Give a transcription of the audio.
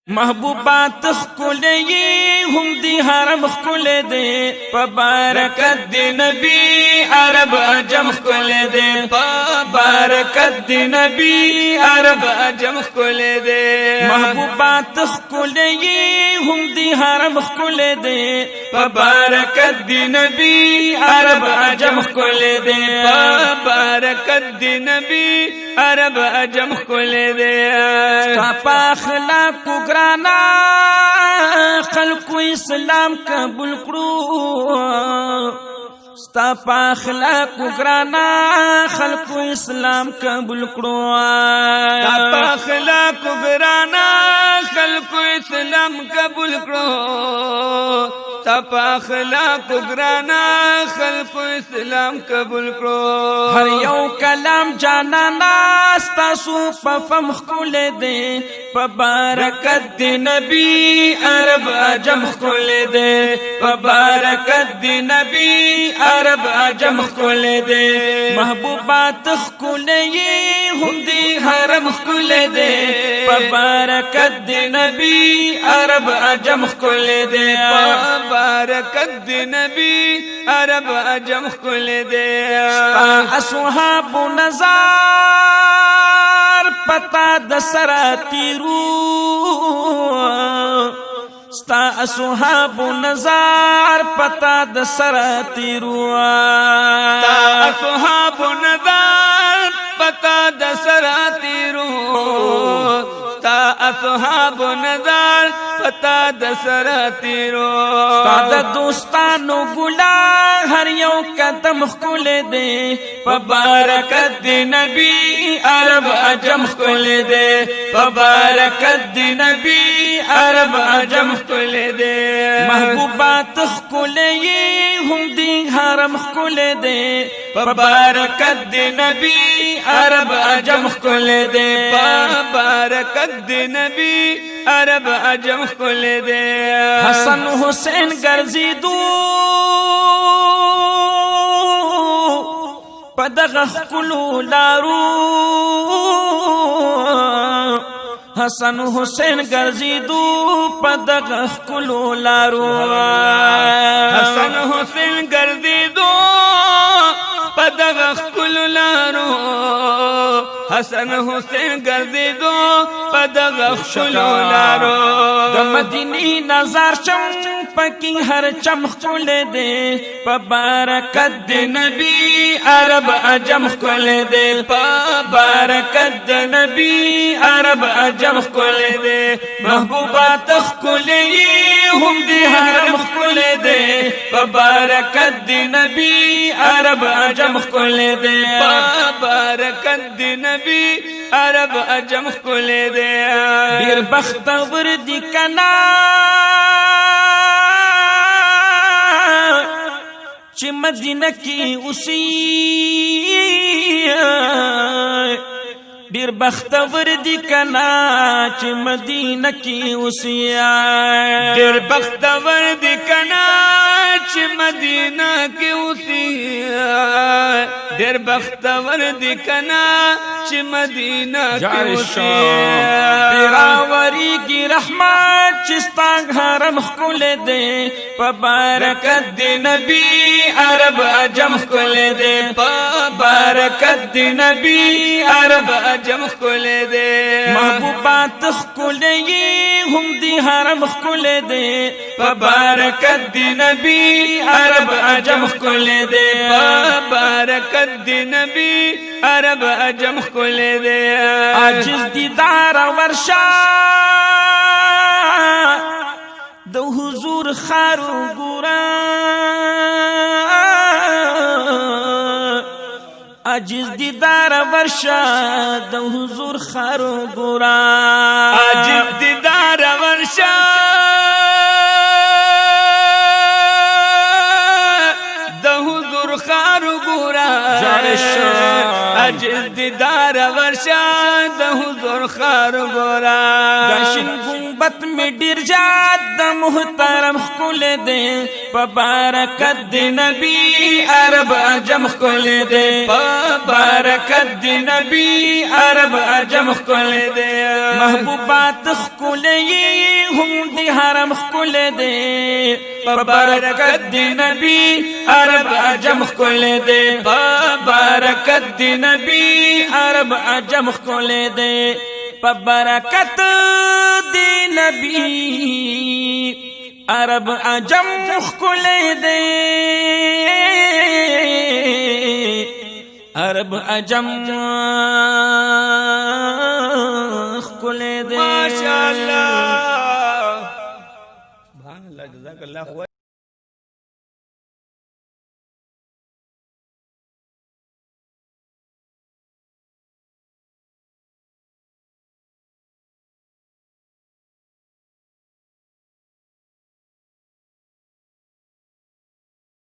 محبوبات خکلی هم دی حرم خکلی دی پبارکت دی نبی عرب عجم خکلی دی پبارکت دی نبی عرب عجم خکلی دی محبوبات خکلی هم دی حرم خکلی دی پبارکت دی نبی عرب عجم خکلی دی پبارکت دی نبی عرب عجم خکلی دی ستا اخلاق گرانا خلق اسلام قبول کرو ستا پا اخلاق گرانا خلق اسلام قبول کرو ستا پا اخلاق گرانا خلق اسلام قبول کرو ستا پا اخلاق گرانا خلق اسلام قبول کرو ہر یو کلام جانانا ستاسو پا فم خکول دے پبارکت دی نبی عرب عجم خکول دے پبارکت دی نبی عرب عجم خکول دے محبوبات خکول ہم دی حرم خکول دے پبارکت دی نبی عرب عجم خکول دے پبارکت دی نبی عرب عجم خکول دے اصحاب نظار پتا دسرا تیرو ستا اصحاب نظار پتا دسرا تیرو ستا اصحاب نظار پتا دسرا تیرو ستا اصحاب نظار پتا دسرا تیرو ستا دوستانو گلا ہر یو قدم خکول دے پبارکت دی نبی عرب عجم خکول دے پبارکت دی نبی عرب عجم خکول دے محبوبات خکول ہم دی حرم خکول دے پبارکت دی نبی عرب عجم خکول دے پبارکت دی نبی عرب عجم خکول دے حسن حسین گرزیدو پدغ خکلو لارو حسن حسین گرزیدو پدغ خکلو لارو حسن حسین گرزیدو پدغ خکلو لارو حسن حسین گرزیدو پدغ خکلو لارو د مدینی نظر چم پکی ہر چم خکول دے پبارکت دی نبی عرب عجم خکول دے پبارکت دی نبی عرب عجم خکول دے محبوبات خکولی ہم دی حرم خکول دے پبارکت دی نبی عرب عجم خکول دے پبارکت دی نبی عرب عجم خکول دے دیر بختور دی کنا چی مدینہ کی اسی دیر بختور دی کنا چی مدینہ کی اسی دیر بختور دی کنا چی مدینہ کی اسی دیر بختور دی کنا چی مدینہ کی اسی پیراوری کی رحمت چستاگ حرم خکول دے پبارکت دی نبی عرب عجم خکول دے پبارکت دی نبی عرب عجم خکول دے محبوبات خکولی ہم دی حرم خکول دے پبارکت دی نبی عرب عجم خکول دے پبارکت دی نبی عرب عجم خکول دے عاجز دیدار ورشا دو حضور خارو گورا عاجز دیدار ورشا دو حضور خارو گورا عاجز دیدار ورشا دو حضور خارو گورا عاجز دیدار ورشاد حضور خار گورا دشن گنبت میں ډیر جات د محترم خل دے پبارکت دی نبی عرب عجم خل دے پبارکت دی نبی عرب عجم خل دے محبوبات خل هم دی حرم خل دے پبارکت دی نبی عرب عجم خل دے پبارکت دی نبی عرب عجم خل دے پبرکت دی نبی عرب عجم خل دے عرب عجم خل دے ماشاءاللہ سبحان اللہ جزاک اللہ